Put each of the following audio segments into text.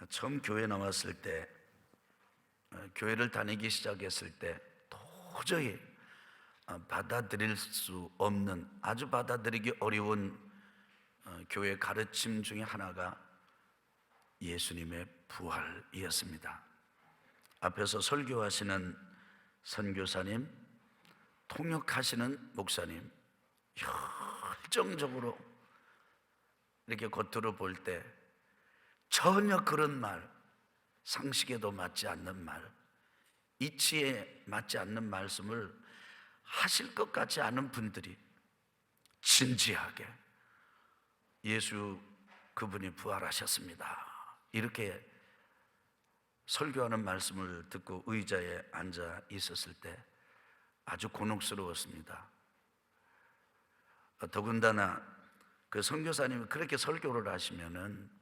처음 교회 나왔을 때, 교회를 다니기 시작했을 때 도저히 받아들일 수 없는, 아주 받아들이기 어려운 교회 가르침 중에 하나가 예수님의 부활이었습니다. 앞에서 설교하시는 선교사님, 통역하시는 목사님, 열정적으로 이렇게 겉으로 볼 때 전혀 그런 말, 상식에도 맞지 않는 말, 이치에 맞지 않는 말씀을 하실 것 같지 않은 분들이 진지하게 예수 그분이 부활하셨습니다, 이렇게 설교하는 말씀을 듣고 의자에 앉아 있었을 때 아주 곤혹스러웠습니다. 더군다나 그 선교사님이 그렇게 설교를 하시면은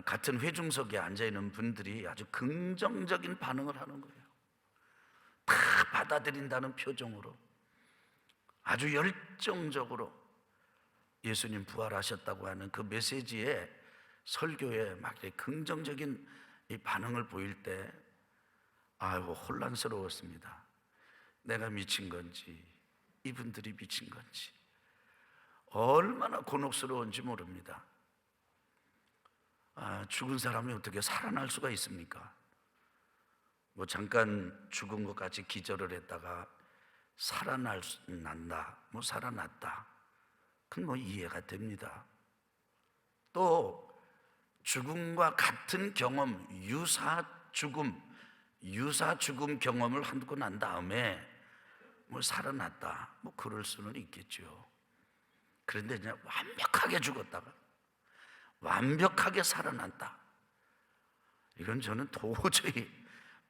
같은 회중석에 앉아 있는 분들이 아주 긍정적인 반응을 하는 거예요. 다 받아들인다는 표정으로 아주 열정적으로 예수님 부활하셨다고 하는 그 메시지에, 설교에 막 긍정적인 이 반응을 보일 때 아이고 혼란스러웠습니다. 내가 미친 건지 이분들이 미친 건지 얼마나 곤혹스러운지 모릅니다. 죽은 사람이 어떻게 살아날 수가 있습니까? 뭐 잠깐 죽은 것 같이 기절을 했다가 살아난다, 뭐 살아났다, 그건 뭐 이해가 됩니다. 또 죽음과 같은 경험, 유사 죽음 경험을 하고 난 다음에 뭐 살아났다, 뭐 그럴 수는 있겠죠. 그런데 그냥 완벽하게 죽었다가 완벽하게 살아난다, 이건 저는 도저히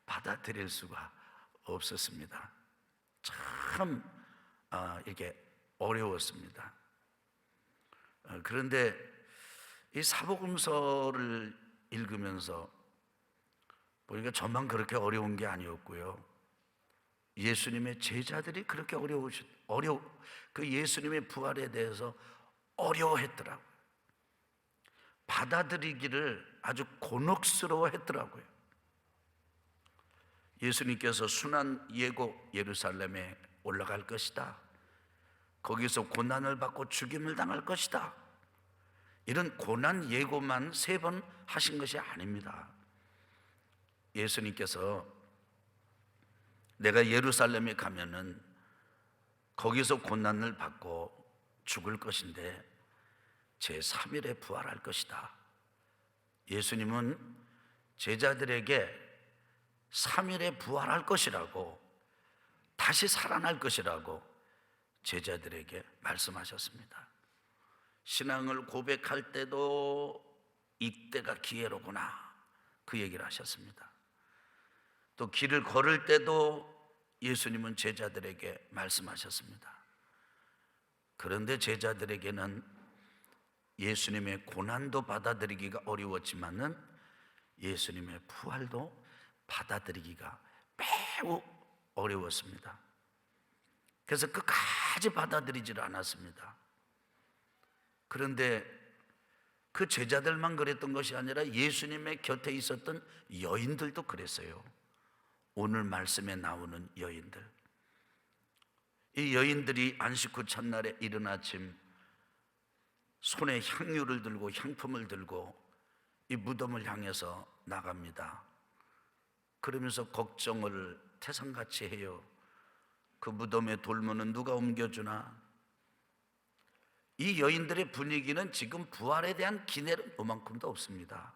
받아들일 수가 없었습니다. 참 이게 어려웠습니다. 그런데 이 사복음서를 읽으면서 보니까 저만 그렇게 어려운 게 아니었고요, 예수님의 제자들이 그렇게 그 예수님의 부활에 대해서 어려워했더라고요. 받아들이기를 아주 곤혹스러워했더라고요. 예수님께서 순환 예고 예루살렘에 올라갈 것이다, 거기서 고난을 받고 죽임을 당할 것이다, 이런 고난 예고만 3번 하신 것이 아닙니다. 예수님께서 내가 예루살렘에 가면은 거기서 고난을 받고 죽을 것인데 제3일에 부활할 것이다. 예수님은 제자들에게 3일에 부활할 것이라고, 다시 살아날 것이라고 제자들에게 말씀하셨습니다. 신앙을 고백할 때도 이때가 기회로구나, 그 얘기를 하셨습니다. 또 길을 걸을 때도 예수님은 제자들에게 말씀하셨습니다. 그런데 제자들에게는 예수님의 고난도 받아들이기가 어려웠지만은 예수님의 부활도 받아들이기가 매우 어려웠습니다. 그래서 끝까지 받아들이지를 않았습니다. 그런데 그 제자들만 그랬던 것이 아니라 예수님의 곁에 있었던 여인들도 그랬어요. 오늘 말씀에 나오는 여인들, 이 여인들이 안식 후 첫날에 이른 아침 손에 향유를 들고 향품을 들고 이 무덤을 향해서 나갑니다. 그러면서 걱정을 태산같이 해요. 그 무덤의 돌문은 누가 옮겨주나? 이 여인들의 분위기는 지금 부활에 대한 기대는 요만큼도 없습니다.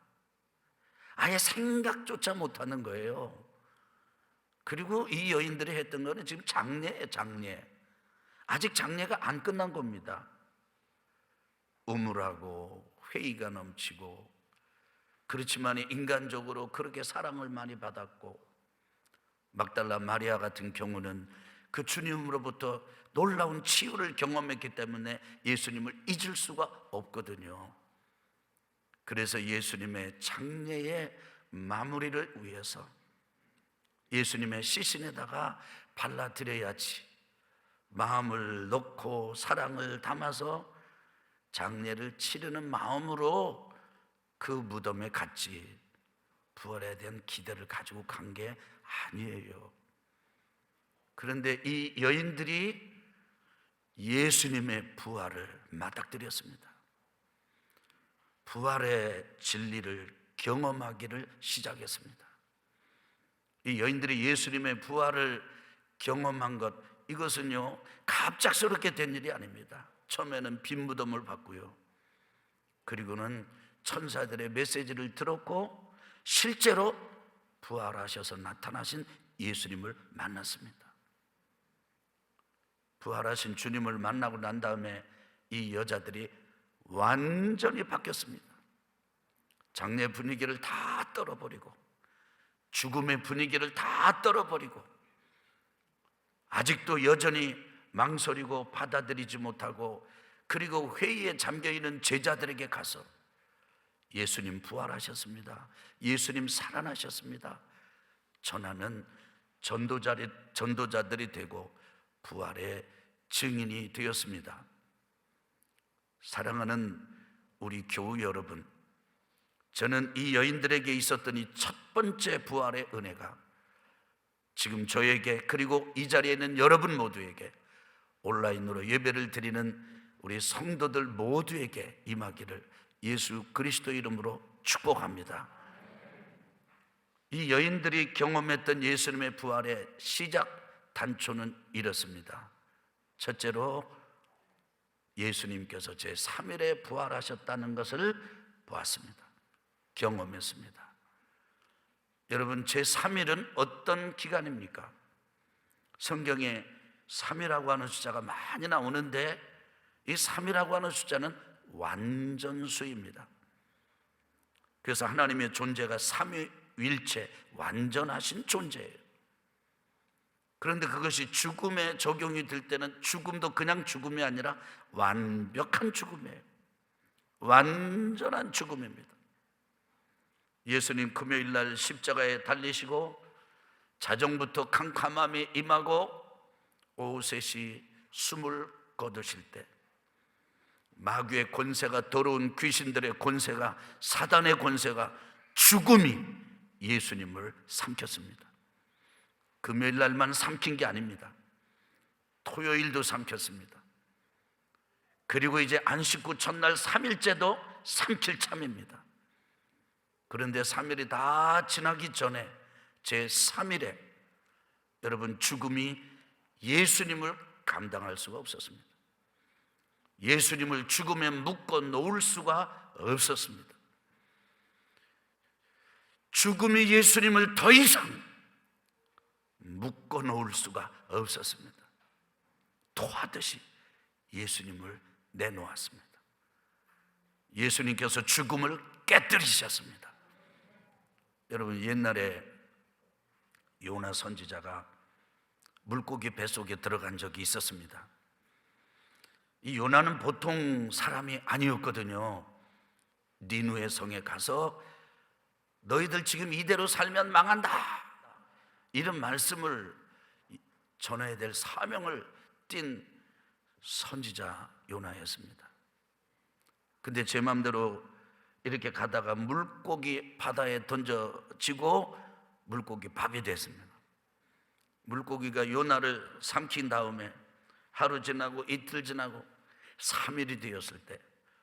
아예 생각조차 못하는 거예요. 그리고 이 여인들이 했던 거는 지금 장례예요, 장례. 아직 장례가 안 끝난 겁니다. 우물하고 회의가 넘치고, 그렇지만 인간적으로 그렇게 사랑을 많이 받았고, 막달라 마리아 같은 경우는 그 주님으로부터 놀라운 치유를 경험했기 때문에 예수님을 잊을 수가 없거든요. 그래서 예수님의 장례의 마무리를 위해서 예수님의 시신에다가 발라드려야지, 마음을 넣고 사랑을 담아서 장례를 치르는 마음으로 그 무덤에 갔지 부활에 대한 기대를 가지고 간 게 아니에요. 그런데 이 여인들이 예수님의 부활을 맞닥뜨렸습니다. 부활의 진리를 경험하기를 시작했습니다. 이 여인들이 예수님의 부활을 경험한 것, 이것은요 갑작스럽게 된 일이 아닙니다. 처음에는 빈 무덤을 봤고요, 그리고는 천사들의 메시지를 들었고 실제로 부활하셔서 나타나신 예수님을 만났습니다. 부활하신 주님을 만나고 난 다음에 이 여자들이 완전히 바뀌었습니다. 장례 분위기를 다 떨어버리고 죽음의 분위기를 다 떨어버리고 아직도 여전히 망설이고 받아들이지 못하고 그리고 회의에 잠겨있는 제자들에게 가서 예수님 부활하셨습니다, 예수님 살아나셨습니다 전하는 전도자들이 되고 부활의 증인이 되었습니다. 사랑하는 우리 교우 여러분, 저는 이 여인들에게 있었던 이 첫 번째 부활의 은혜가 지금 저에게 그리고 이 자리에 있는 여러분 모두에게, 온라인으로 예배를 드리는 우리 성도들 모두에게 임하기를 예수 그리스도 이름으로 축복합니다. 이 여인들이 경험했던 예수님의 부활의 시작 단초는 이렇습니다. 첫째로 예수님께서 제3일에 부활하셨다는 것을 보았습니다. 경험했습니다. 여러분, 제3일은 어떤 기간입니까? 성경에 3이라고 하는 숫자가 많이 나오는데 이 3이라고 하는 숫자는 완전수입니다. 그래서 하나님의 존재가 삼위일체 완전하신 존재예요. 그런데 그것이 죽음에 적용이 될 때는 죽음도 그냥 죽음이 아니라 완벽한 죽음이에요. 완전한 죽음입니다. 예수님 금요일 날 십자가에 달리시고 자정부터 캄캄함이 임하고 오후 3시 숨을 거두실 때 마귀의 권세가, 더러운 귀신들의 권세가, 사단의 권세가, 죽음이 예수님을 삼켰습니다. 금요일 날만 삼킨 게 아닙니다. 토요일도 삼켰습니다. 그리고 이제 안식 후 첫날 3일째도 삼킬 참입니다. 그런데 3일이 다 지나기 전에 제3일에 여러분, 죽음이 예수님을 감당할 수가 없었습니다. 예수님을 죽음에 묶어 놓을 수가 없었습니다. 죽음이 예수님을 더 이상 묶어 놓을 수가 없었습니다. 토하듯이 예수님을 내놓았습니다. 예수님께서 죽음을 깨뜨리셨습니다. 여러분, 옛날에 요나 선지자가 물고기 뱃속에 들어간 적이 있었습니다. 이 요나는 보통 사람이 아니었거든요. 니누의 성에 가서 너희들 지금 이대로 살면 망한다, 이런 말씀을 전해야 될 사명을 띈 선지자 요나였습니다. 근데 제 마음대로 이렇게 가다가 물고기 바다에 던져지고 물고기 밥이 됐습니다. 물고기가 요나를 삼킨 다음에 하루 지나고 이틀 지나고 3일이 되었을 때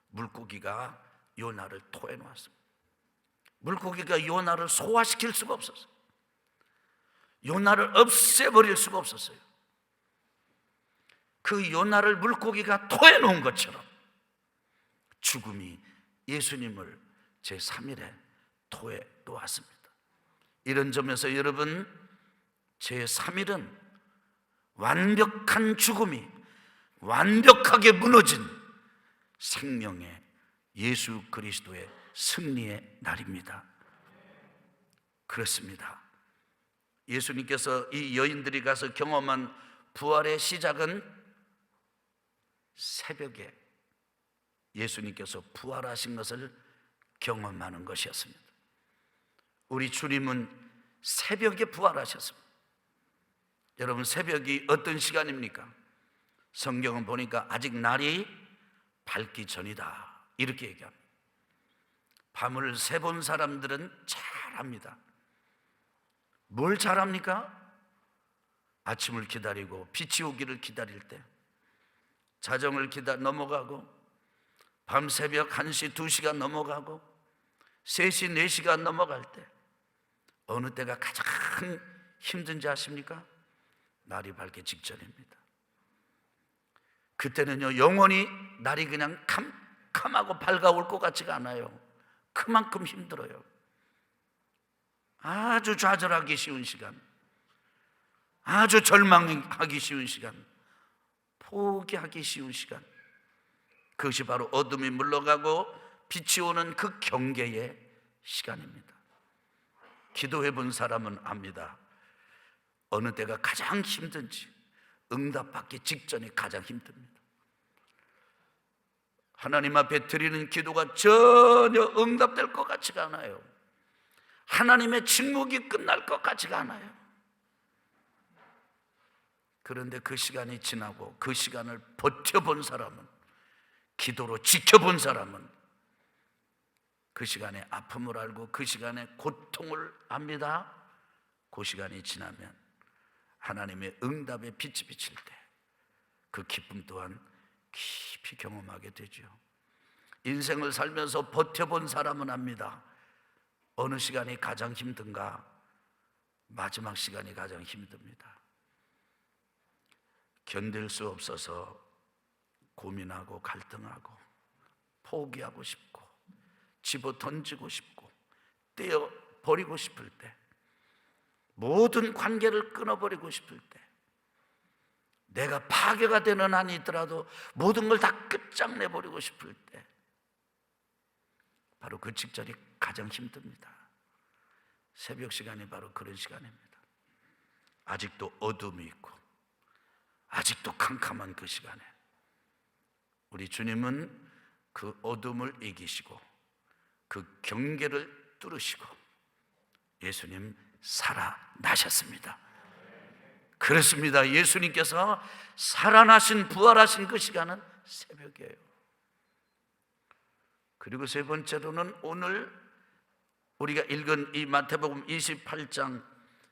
물고기가 요나를 토해 놓았습니다. 물고기가 요나를 소화시킬 수가 없었어요. 요나를 없애버릴 수가 없었어요. 그 요나를 물고기가 토해 놓은 것처럼 죽음이 예수님을 제3일에 토해 놓았습니다. 이런 점에서 여러분, 제3일은 완벽한 죽음이 완벽하게 무너진 생명의 예수 그리스도의 승리의 날입니다. 그렇습니다. 예수님께서 이 여인들이 가서 경험한 부활의 시작은 새벽에 예수님께서 부활하신 것을 경험하는 것이었습니다. 우리 주님은 새벽에 부활하셨습니다. 여러분, 새벽이 어떤 시간입니까? 성경은 보니까 아직 날이 밝기 전이다, 이렇게 얘기합니다. 밤을 새본 사람들은 잘합니다. 뭘 잘합니까? 아침을 기다리고 빛이 오기를 기다릴 때, 자정을 넘어가고, 밤 새벽 1시, 2시가 넘어가고, 3시, 4시가 넘어갈 때, 어느 때가 가장 힘든지 아십니까? 날이 밝기 직전입니다. 그때는요, 영원히 날이 그냥 캄캄하고 밝아올 것 같지가 않아요. 그만큼 힘들어요. 아주 좌절하기 쉬운 시간, 아주 절망하기 쉬운 시간, 포기하기 쉬운 시간, 그것이 바로 어둠이 물러가고 빛이 오는 그 경계의 시간입니다. 기도해 본 사람은 압니다. 어느 때가 가장 힘든지, 응답받기 직전이 가장 힘듭니다. 하나님 앞에 드리는 기도가 전혀 응답될 것 같지가 않아요. 하나님의 침묵이 끝날 것 같지가 않아요. 그런데 그 시간이 지나고 그 시간을 버텨본 사람은, 기도로 지켜본 사람은 그 시간의 아픔을 알고 그 시간의 고통을 압니다. 그 시간이 지나면 하나님의 응답의 빛이 비칠 때 그 기쁨 또한 깊이 경험하게 되죠. 인생을 살면서 버텨본 사람은 압니다. 어느 시간이 가장 힘든가? 마지막 시간이 가장 힘듭니다. 견딜 수 없어서 고민하고 갈등하고 포기하고 싶고 집어 던지고 싶고 떼어 버리고 싶을 때, 모든 관계를 끊어버리고 싶을 때, 내가 파괴가 되는 한이 있더라도 모든 걸 다 끝장내버리고 싶을 때, 바로 그 직전이 가장 힘듭니다. 새벽 시간이 바로 그런 시간입니다. 아직도 어둠이 있고 아직도 캄캄한 그 시간에 우리 주님은 그 어둠을 이기시고 그 경계를 뚫으시고 예수님 살아나셨습니다. 그렇습니다. 예수님께서 살아나신, 부활하신 그 시간은 새벽이에요. 그리고 세 번째로는 오늘 우리가 읽은 이 마태복음 28장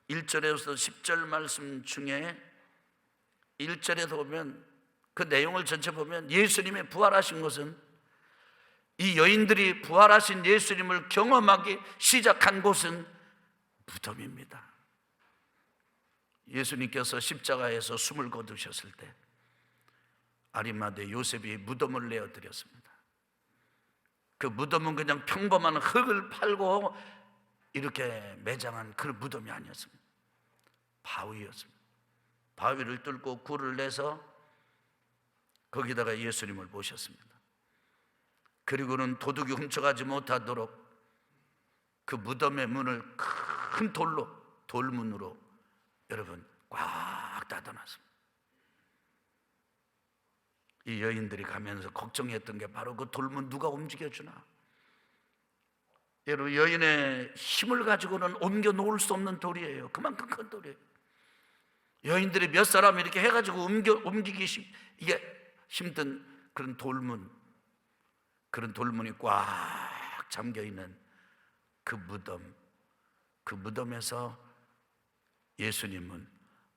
1절에서 10절 말씀 중에 1절에서 보면, 그 내용을 전체 보면 예수님의 부활하신 것은, 이 여인들이 부활하신 예수님을 경험하기 시작한 곳은 무덤입니다. 예수님께서 십자가에서 숨을 거두셨을 때 아리마대 요셉이 무덤을 내어드렸습니다. 그 무덤은 그냥 평범한 흙을 팔고 이렇게 매장한 그 무덤이 아니었습니다. 바위였습니다. 바위를 뚫고 굴을 내서 거기다가 예수님을 모셨습니다. 그리고는 도둑이 훔쳐가지 못하도록 그 무덤의 문을 큰 돌문으로 여러분 꽉 닫아놨습니다. 이 여인들이 가면서 걱정했던 게 바로 그 돌문 누가 움직여주나. 여러분, 여인의 힘을 가지고는 옮겨 놓을 수 없는 돌이에요. 그만큼 큰 돌이에요. 여인들이 몇 사람 이렇게 해가지고 옮기기 이게 힘든 그런 돌문, 그런 돌문이 꽉 잠겨있는 그 무덤, 그 무덤에서 예수님은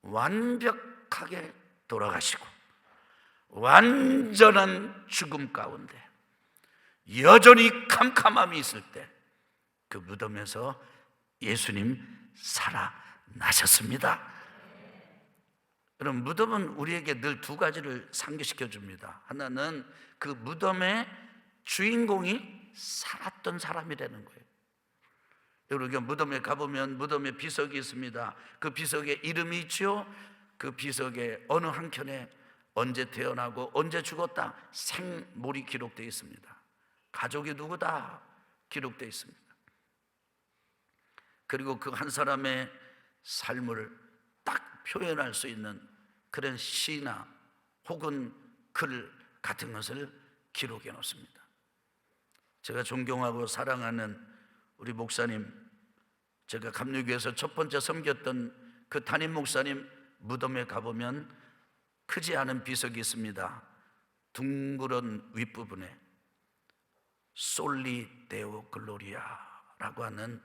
완벽하게 돌아가시고 완전한 죽음 가운데 여전히 캄캄함이 있을 때 그 무덤에서 예수님 살아나셨습니다. 여러분, 무덤은 우리에게 늘 두 가지를 상기시켜 줍니다. 하나는 그 무덤의 주인공이 살았던 사람이라는 거예요. 여러분, 무덤에 가보면 무덤에 비석이 있습니다. 그 비석에 이름이 있죠. 그 비석에 어느 한켠에 언제 태어나고 언제 죽었다 생몰이 기록되어 있습니다. 가족이 누구다 기록되어 있습니다. 그리고 그 한 사람의 삶을 딱 표현할 수 있는 그런 시나 혹은 글 같은 것을 기록해 놓습니다. 제가 존경하고 사랑하는 우리 목사님, 제가 감리교에서 첫 번째 섬겼던 그 담임 목사님 무덤에 가보면 크지 않은 비석이 있습니다. 둥그런 윗부분에 솔리 데오 글로리아라고 하는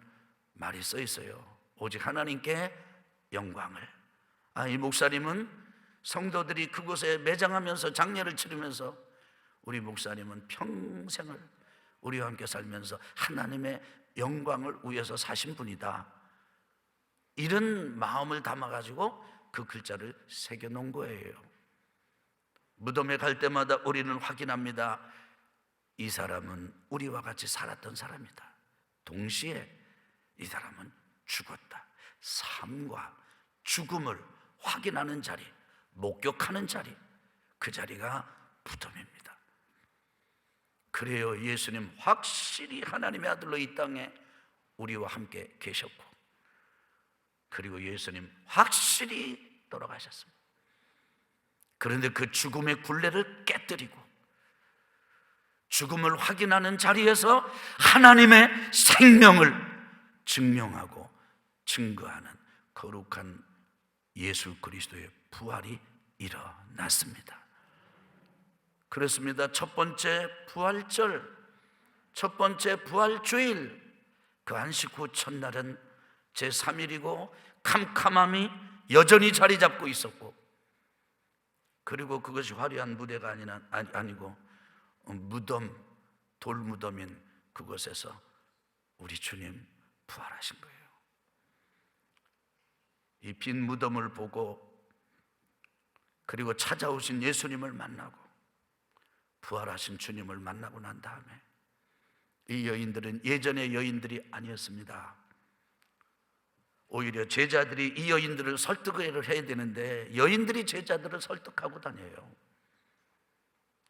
말이 써 있어요. 오직 하나님께 영광을. 이 목사님은 성도들이 그곳에 매장하면서 장례를 치르면서 우리 목사님은 평생을 우리와 함께 살면서 하나님의 영광을 위해서 사신 분이다, 이런 마음을 담아가지고 그 글자를 새겨놓은 거예요. 무덤에 갈 때마다 우리는 확인합니다. 이 사람은 우리와 같이 살았던 사람이다. 동시에 이 사람은 죽었다. 삶과 죽음을 확인하는 자리, 목격하는 자리, 그 자리가 무덤입니다. 그래요, 예수님 확실히 하나님의 아들로 이 땅에 우리와 함께 계셨고, 그리고 예수님 확실히 돌아가셨습니다. 그런데 그 죽음의 굴레를 깨뜨리고 죽음을 확인하는 자리에서 하나님의 생명을 증명하고 증거하는 거룩한 예수 그리스도의 부활이 일어났습니다. 그렇습니다. 첫 번째 부활절, 첫 번째 부활주일, 그 안식 후 첫날은 제3일이고 캄캄함이 여전히 자리 잡고 있었고, 그리고 그것이 화려한 무대가 아니고 무덤, 돌무덤인 그곳에서 우리 주님 부활하신 거예요. 이 빈 무덤을 보고, 그리고 찾아오신 예수님을 만나고 부활하신 주님을 만나고 난 다음에 이 여인들은 예전의 여인들이 아니었습니다. 오히려 제자들이 이 여인들을 설득을 해야 되는데 여인들이 제자들을 설득하고 다녀요.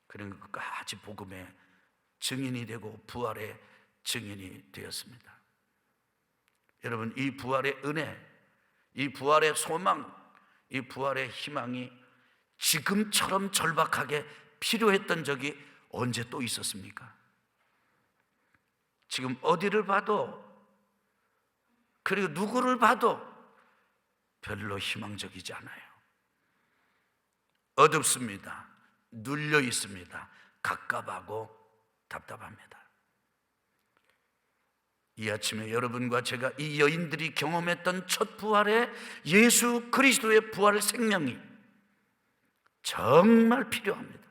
그러니까 끝까지 복음의 증인이 되고 부활의 증인이 되었습니다. 여러분, 이 부활의 은혜, 이 부활의 소망, 이 부활의 희망이 지금처럼 절박하게 필요했던 적이 언제 또 있었습니까? 지금 어디를 봐도, 그리고 누구를 봐도 별로 희망적이지 않아요. 어둡습니다. 눌려 있습니다. 갑갑하고 답답합니다. 이 아침에 여러분과 제가 이 여인들이 경험했던 첫 부활의 예수 그리스도의 부활 생명이 정말 필요합니다.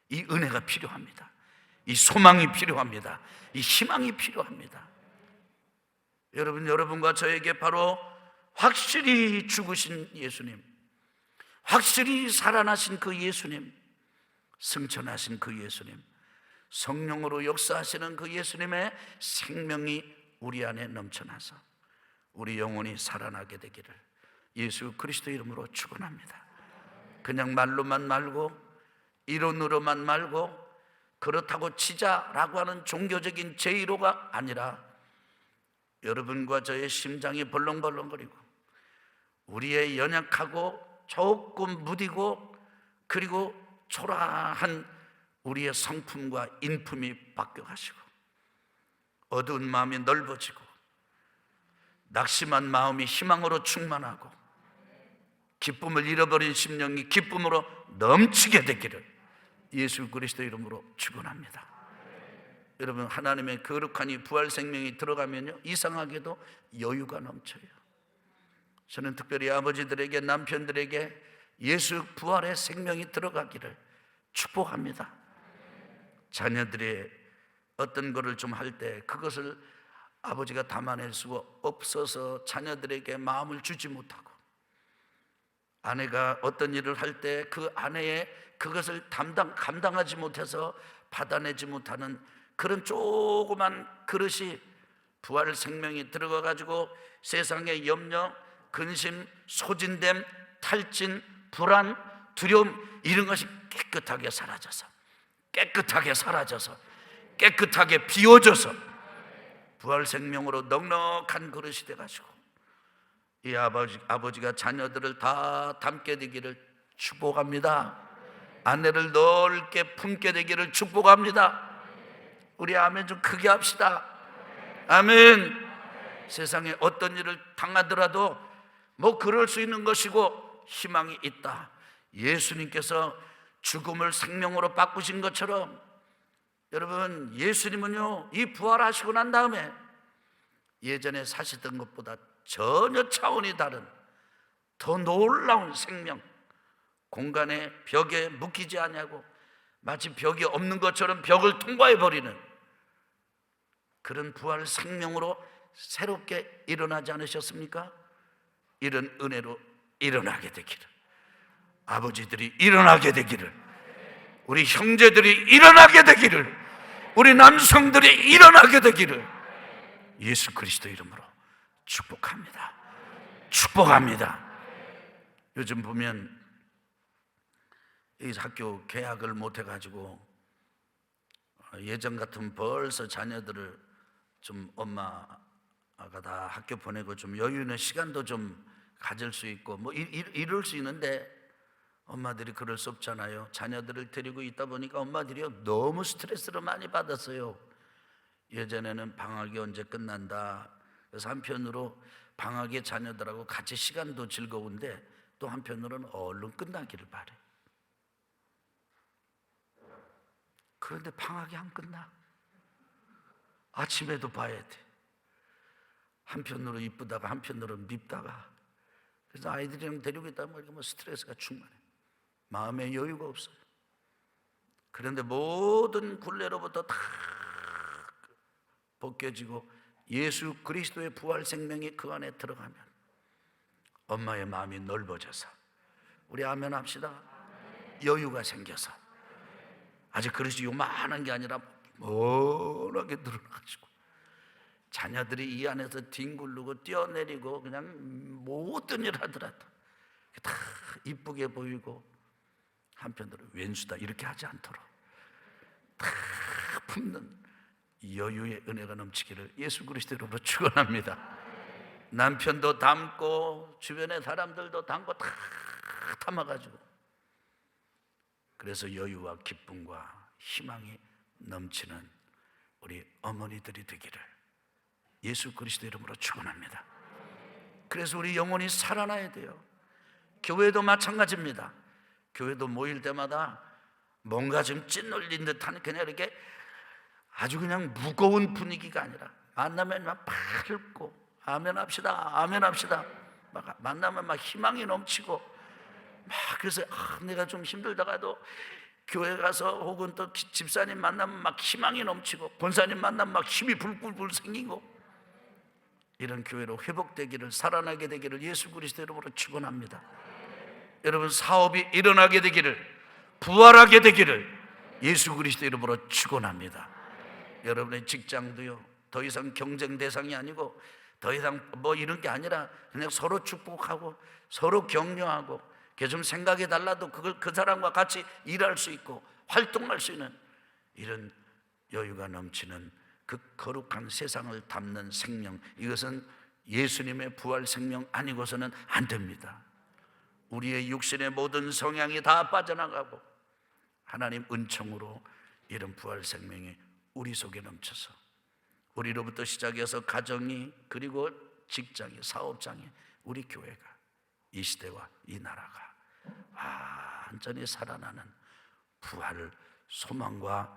이 은혜가 필요합니다. 이 소망이 필요합니다. 이 희망이 필요합니다. 여러분과 저에게 바로 확실히 죽으신 예수님, 확실히 살아나신 그 예수님, 승천하신 그 예수님, 성령으로 역사하시는 그 예수님의 생명이 우리 안에 넘쳐나서 우리 영혼이 살아나게 되기를 예수 그리스도 이름으로 축원합니다. 그냥 말로만 말고 이론으로만 말고 그렇다고 치자라고 하는 종교적인 제의로가 아니라 여러분과 저의 심장이 벌렁벌렁거리고 우리의 연약하고 조금 무디고 그리고 초라한 우리의 성품과 인품이 바뀌어가시고 어두운 마음이 넓어지고 낙심한 마음이 희망으로 충만하고 기쁨을 잃어버린 심령이 기쁨으로 넘치게 되기를 예수 그리스도 이름으로 축원합니다. 여러분, 하나님의 거룩한 이 부활 생명이 들어가면요, 이상하게도 여유가 넘쳐요. 저는 특별히 아버지들에게, 남편들에게 예수 부활의 생명이 들어가기를 축복합니다. 자녀들의 어떤 것을 좀 할 때 그것을 아버지가 담아낼 수가 없어서 자녀들에게 마음을 주지 못하고, 아내가 어떤 일을 할 때 그 아내의 그것을 감당하지 못해서 받아내지 못하는 그런 조그만 그릇이 부활 생명이 들어가 가지고 세상의 염려, 근심, 소진됨, 탈진, 불안, 두려움, 이런 것이 깨끗하게 깨끗하게 비워져서 부활 생명으로 넉넉한 그릇이 돼가지고 이 아버지가 자녀들을 다 담게 되기를 축복합니다. 아내를 넓게 품게 되기를 축복합니다. 우리 아멘 좀 크게 합시다. 아멘. 세상에 어떤 일을 당하더라도 뭐 그럴 수 있는 것이고 희망이 있다. 예수님께서 죽음을 생명으로 바꾸신 것처럼 여러분, 예수님은요, 이 부활하시고 난 다음에 예전에 사시던 것보다 전혀 차원이 다른 더 놀라운 생명, 공간에 벽에 묶이지 아니하고 마치 벽이 없는 것처럼 벽을 통과해 버리는 그런 부활 생명으로 새롭게 일어나지 않으셨습니까? 이런 은혜로 일어나게 되기를, 아버지들이 일어나게 되기를, 우리 형제들이 일어나게 되기를, 우리 남성들이 일어나게 되기를 예수 그리스도 이름으로 축복합니다. 축복합니다. 요즘 보면 이 학교 개학을 못 해가지고 예전 같으면 벌써 자녀들을 좀 엄마가 다 학교 보내고 좀 여유 있는 시간도 좀 가질 수 있고 뭐 이럴 수 있는데 엄마들이 그럴 수 없잖아요. 자녀들을 데리고 있다 보니까 엄마들이 너무 스트레스를 많이 받았어요. 예전에는 방학이 언제 끝난다. 그래서 한편으로 방학에 자녀들하고 같이 시간도 즐거운데 또 한편으로는 얼른 끝나기를 바래. 그런데 방학이 안 끝나. 아침에도 봐야 돼. 한편으로 이쁘다가 한편으로 밉다가. 그래서 아이들이랑 데리고 있다 보니까 뭐 스트레스가 충만해. 마음에 여유가 없어요. 그런데 모든 굴레로부터 다 벗겨지고 예수 그리스도의 부활 생명이 그 안에 들어가면 엄마의 마음이 넓어져서, 우리 아멘 합시다. 여유가 생겨서, 아직 그릇이 요만한 게 아니라 워낙에 늘어나가지고 자녀들이 이 안에서 뒹굴르고 뛰어내리고 그냥 모든 일 하더라도 다 이쁘게 보이고, 한편으로 왼수다 이렇게 하지 않도록 다 품는 여유의 은혜가 넘치기를 예수 그리스도로 축원합니다. 남편도 담고 주변의 사람들도 담고 다 담아가지고, 그래서 여유와 기쁨과 희망이 넘치는 우리 어머니들이 되기를 예수 그리스도 이름으로 축원합니다. 그래서 우리 영혼이 살아나야 돼요. 교회도 마찬가지입니다. 교회도 모일 때마다 뭔가 좀 찐올린 듯한 그냥 이렇게 아주 그냥 무거운 분위기가 아니라 만나면 막 밝고 아멘 합시다, 아멘 합시다. 막 만나면 막 희망이 넘치고 막 그래서 내가 좀 힘들다가도 교회 가서 혹은 또 집사님 만나면 막 희망이 넘치고 권사님 만나면 막 힘이 불불불 생기고, 이런 교회로 회복되기를, 살아나게 되기를 예수 그리스도 이름으로 축원합니다. 여러분, 사업이 일어나게 되기를, 부활하게 되기를 예수 그리스도 이름으로 축원합니다. 여러분의 직장도요, 더 이상 경쟁 대상이 아니고 더 이상 뭐 이런 게 아니라 그냥 서로 축복하고 서로 격려하고, 좀 생각이 달라도 그걸 그 사람과 같이 일할 수 있고 활동할 수 있는 이런 여유가 넘치는 그 거룩한 세상을 담는 생명, 이것은 예수님의 부활 생명 아니고서는 안 됩니다. 우리의 육신의 모든 성향이 다 빠져나가고 하나님 은총으로 이런 부활 생명이 우리 속에 넘쳐서 우리로부터 시작해서 가정이, 그리고 직장이, 사업장이, 우리 교회가, 이 시대와 이 나라가 완전히 살아나는 부활, 소망과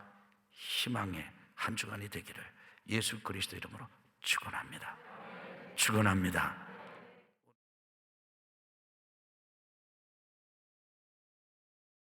희망의 한 주간이 되기를 예수 그리스도 이름으로 축원합니다. 축원합니다.